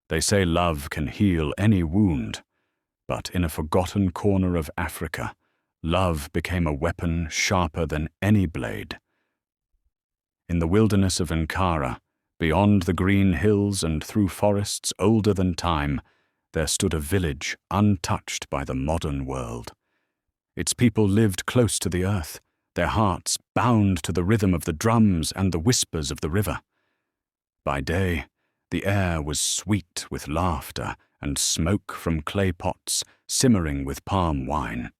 They say love can heal any wound, but in a forgotten corner of Africa, love became a weapon sharper than any blade. In the wilderness of Ankara, beyond the green hills and through forests older than time, there stood a village untouched by the modern world. Its people lived close to the earth, their hearts bound to the rhythm of the drums and the whispers of the river. By day, the air was sweet with laughter and smoke from clay pots simmering with palm wine.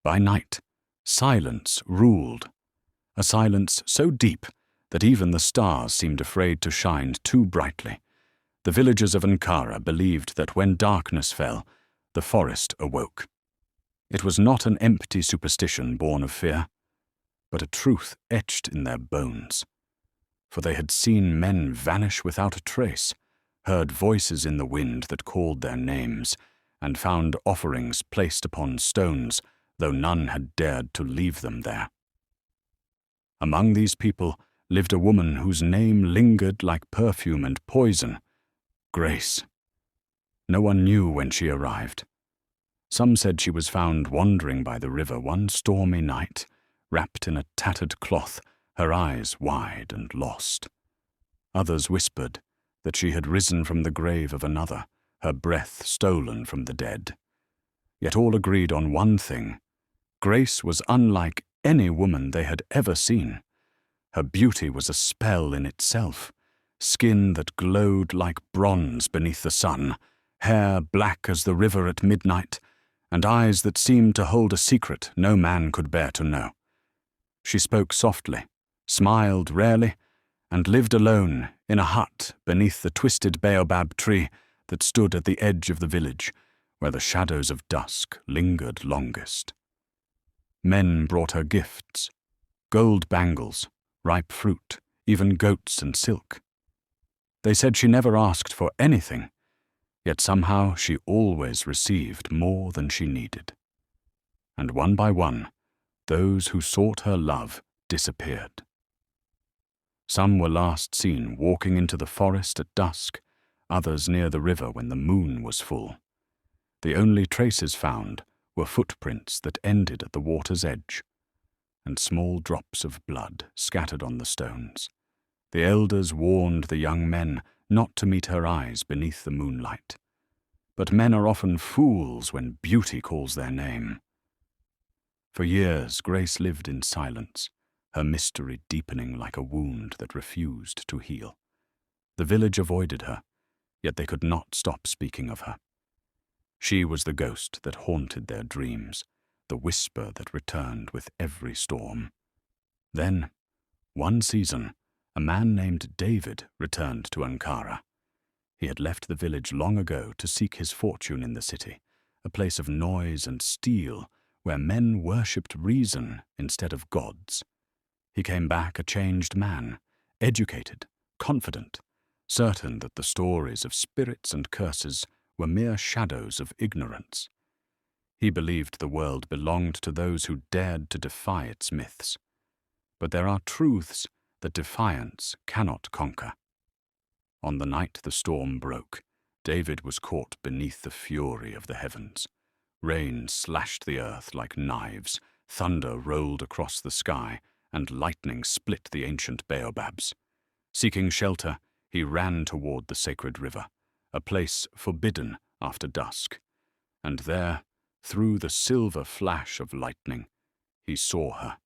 By night, silence ruled, a silence so deep that even the stars seemed afraid to shine too brightly. The villagers of Ankara believed that when darkness fell, the forest awoke. It was not an empty superstition born of fear, but a truth etched in their bones. For they had seen men vanish without a trace, heard voices in the wind that called their names, and found offerings placed upon stones, though none had dared to leave them there. Among these people lived a woman whose name lingered like perfume and poison, Grace. No one knew when she arrived. Some said she was found wandering by the river one stormy night, wrapped in a tattered cloth, her eyes wide and lost. Others whispered that she had risen from the grave of another, her breath stolen from the dead. Yet all agreed on one thing: Grace was unlike any woman they had ever seen. Her beauty was a spell in itself, skin that glowed like bronze beneath the sun, hair black as the river at midnight, and eyes that seemed to hold a secret no man could bear to know. She spoke softly, smiled rarely, and lived alone in a hut beneath the twisted baobab tree that stood at the edge of the village, where the shadows of dusk lingered longest. Men brought her gifts: gold bangles, ripe fruit, even goats and silk. They said she never asked for anything, yet somehow she always received more than she needed. And one by one, those who sought her love disappeared. Some were last seen walking into the forest at dusk, others near the river when the moon was full. The only traces found were footprints that ended at the water's edge, and small drops of blood scattered on the stones. The elders warned the young men not to meet her eyes beneath the moonlight. But men are often fools when beauty calls their name. For years Grace lived in silence, her mystery deepening like a wound that refused to heal. The village avoided her, yet they could not stop speaking of her. She was the ghost that haunted their dreams, the whisper that returned with every storm. Then, one season, a man named David returned to Ankara. He had left the village long ago to seek his fortune in the city, a place of noise and steel where men worshipped reason instead of gods. He came back a changed man, educated, confident, certain that the stories of spirits and curses were mere shadows of ignorance. He believed the world belonged to those who dared to defy its myths. But there are truths that defiance cannot conquer. On the night the storm broke, David was caught beneath the fury of the heavens. Rain slashed the earth like knives, thunder rolled across the sky, and lightning split the ancient baobabs. Seeking shelter, he ran toward the sacred river, a place forbidden after dusk. And there, through the silver flash of lightning, he saw her.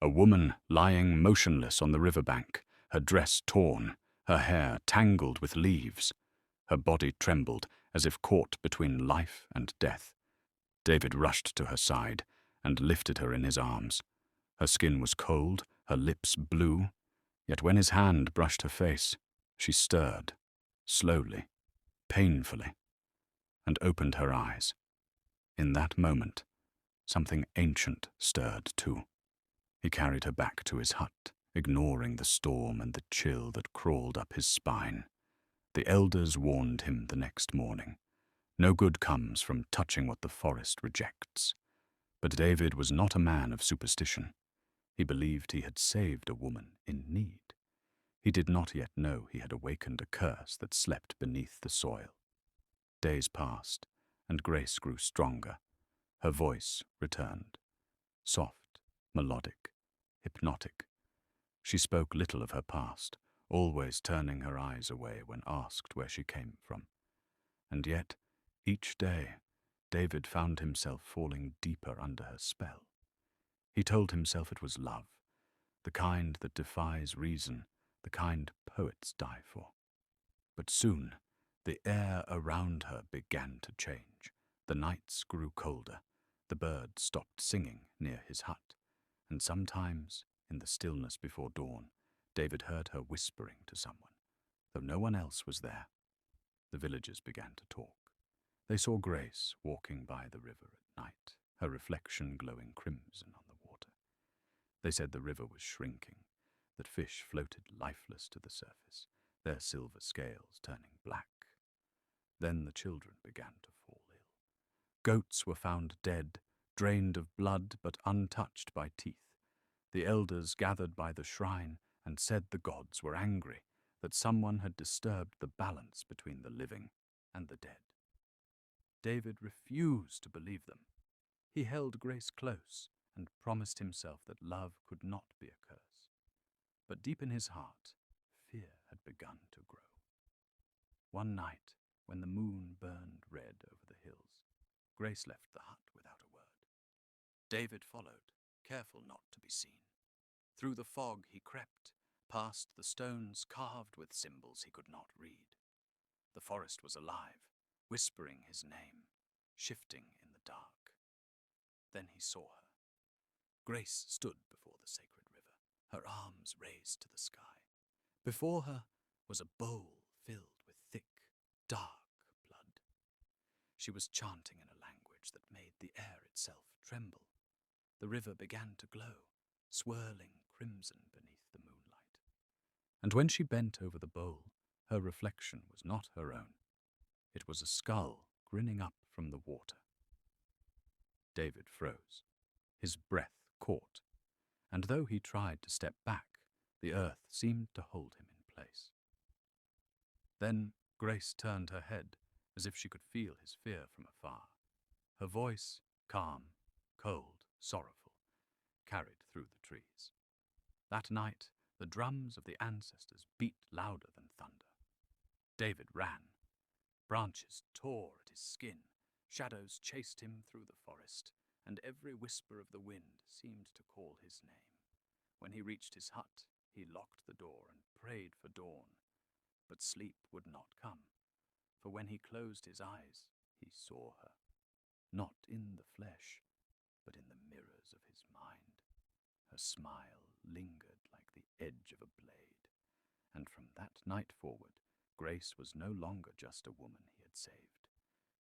A woman lying motionless on the riverbank, her dress torn, her hair tangled with leaves. Her body trembled as if caught between life and death. David rushed to her side and lifted her in his arms. Her skin was cold, her lips blue, yet when his hand brushed her face, she stirred, slowly, painfully, and opened her eyes. In that moment, something ancient stirred too. He carried her back to his hut, ignoring the storm and the chill that crawled up his spine. The elders warned him the next morning. No good comes from touching what the forest rejects. But David was not a man of superstition. He believed he had saved a woman in need. He did not yet know he had awakened a curse that slept beneath the soil. Days passed, and Grace grew stronger. Her voice returned. Soft, melodic, hypnotic. She spoke little of her past, always turning her eyes away when asked where she came from. And yet, each day, David found himself falling deeper under her spell. He told himself it was love, the kind that defies reason, the kind poets die for. But soon, the air around her began to change. The nights grew colder, the birds stopped singing near his hut, and sometimes, in the stillness before dawn, David heard her whispering to someone, though no one else was there. The villagers began to talk. They saw Grace walking by the river at night, her reflection glowing crimson on the water. They said the river was shrinking, that fish floated lifeless to the surface, their silver scales turning black. Then the children began to fall ill. Goats were found dead, drained of blood but untouched by teeth. The elders gathered by the shrine and said the gods were angry, that someone had disturbed the balance between the living and the dead. David refused to believe them. He held Grace close and promised himself that love could not be a curse. But deep in his heart, fear had begun to grow. One night, when the moon burned red over the hills, Grace left the hut without a word. David followed, careful not to be seen. Through the fog he crept, past the stones carved with symbols he could not read. The forest was alive, whispering his name, shifting in the dark. Then he saw her. Grace stood before the sacred river, her arms raised to the sky. Before her was a bowl filled with thick, dark blood. She was chanting in a language that made the air itself tremble. The river began to glow, swirling crimson beneath the moonlight. And when she bent over the bowl, her reflection was not her own. It was a skull grinning up from the water. David froze. His breath caught, and though he tried to step back, the earth seemed to hold him in place. Then Grace turned her head, as if she could feel his fear from afar. Her voice, calm, cold, sorrowful, carried through the trees. That night, the drums of the ancestors beat louder than thunder. David ran. Branches tore at his skin, shadows chased him through the forest, and every whisper of the wind seemed to call his name. When he reached his hut, he locked the door and prayed for dawn. But sleep would not come, for when he closed his eyes, he saw her, not in the flesh, but in the mirrors of his mind. Her smile lingered like the edge of a blade, and from that night forward, Grace was no longer just a woman he had saved.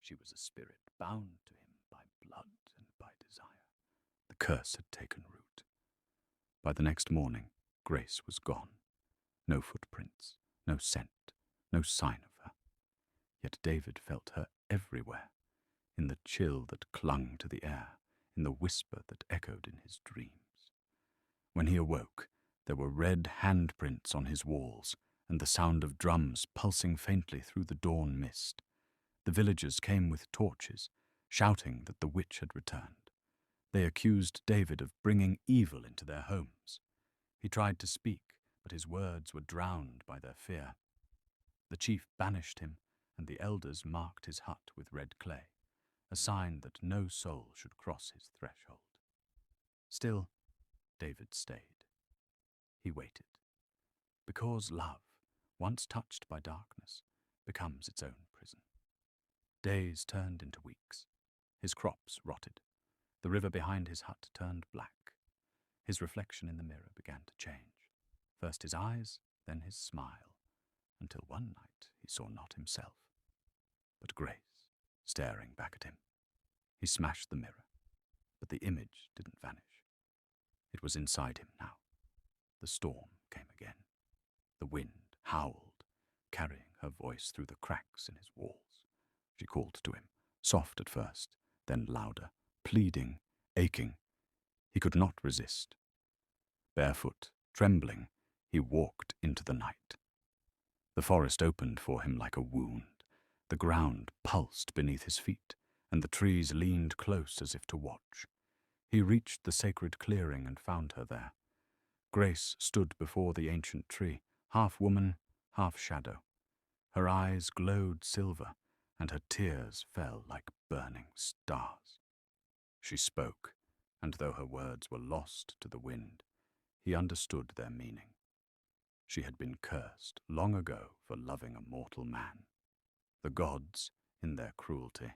She was a spirit bound to him by blood and by desire. The curse had taken root. By the next morning, Grace was gone. No footprints, no scent, no sign of her. Yet David felt her everywhere, in the chill that clung to the air, in the whisper that echoed in his dreams. When he awoke, there were red handprints on his walls, and the sound of drums pulsing faintly through the dawn mist. The villagers came with torches, shouting that the witch had returned. They accused David of bringing evil into their homes. He tried to speak, but his words were drowned by their fear. The chief banished him, and the elders marked his hut with red clay, a sign that no soul should cross his threshold. Still, David stayed. He waited. Because love, once touched by darkness, becomes its own prison. Days turned into weeks. His crops rotted. The river behind his hut turned black. His reflection in the mirror began to change. First his eyes, then his smile, until one night he saw not himself, but Grace staring back at him. He smashed the mirror, but the image didn't vanish. It was inside him now. The storm came again. The wind howled, carrying her voice through the cracks in his walls. She called to him, soft at first, then louder, pleading, aching. He could not resist. Barefoot, trembling, He walked into the night. The forest opened for him like a wound. The ground pulsed beneath his feet, and the trees leaned close as if to watch. He reached the sacred clearing and found her there. Grace stood before the ancient tree, half woman, half shadow. Her eyes glowed silver, and her tears fell like burning stars. She spoke, and though her words were lost to the wind, he understood their meaning. She had been cursed long ago for loving a mortal man. The gods, in their cruelty,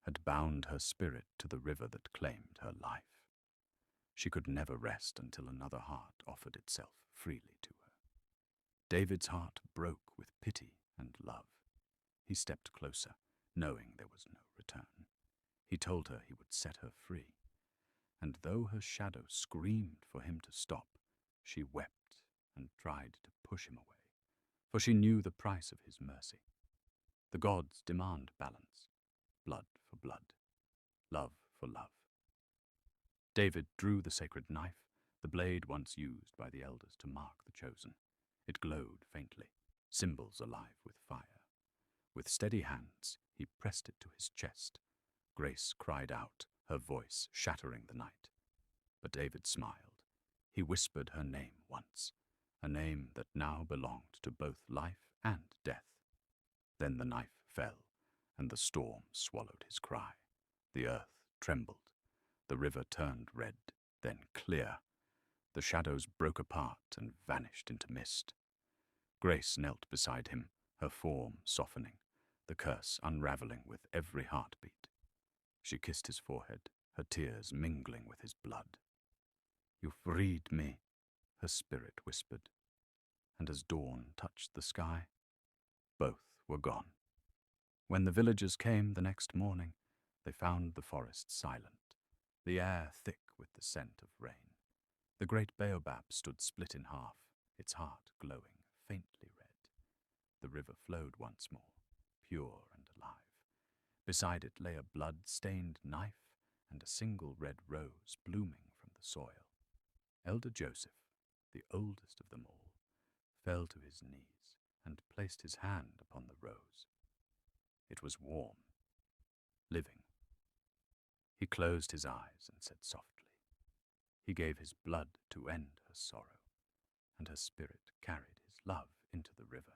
had bound her spirit to the river that claimed her life. She could never rest until another heart offered itself freely to her. David's heart broke with pity and love. He stepped closer, knowing there was no return. He told her he would set her free, and though her shadow screamed for him to stop, she wept and tried to push him away, for she knew the price of his mercy. The gods demand balance, blood for blood, love for love. David drew the sacred knife, the blade once used by the elders to mark the chosen. It glowed faintly, symbols alive with fire. With steady hands, he pressed it to his chest. Grace cried out, her voice shattering the night. But David smiled. He whispered her name once, a name that now belonged to both life and death. Then the knife fell, and the storm swallowed his cry. The earth trembled. The river turned red, then clear. The shadows broke apart and vanished into mist. Grace knelt beside him, her form softening, the curse unraveling with every heartbeat. She kissed his forehead, her tears mingling with his blood. "You freed me," her spirit whispered, and as dawn touched the sky, both were gone. When the villagers came the next morning, they found the forest silent, the air thick with the scent of rain. The great baobab stood split in half, its heart glowing faintly red. The river flowed once more, pure and alive. Beside it lay a blood-stained knife and a single red rose blooming from the soil. Elder Joseph, the oldest of them all, fell to his knees and placed his hand upon the rose. It was warm, living. He closed his eyes and said softly, he gave his blood to end her sorrow, and her spirit carried his love into the river.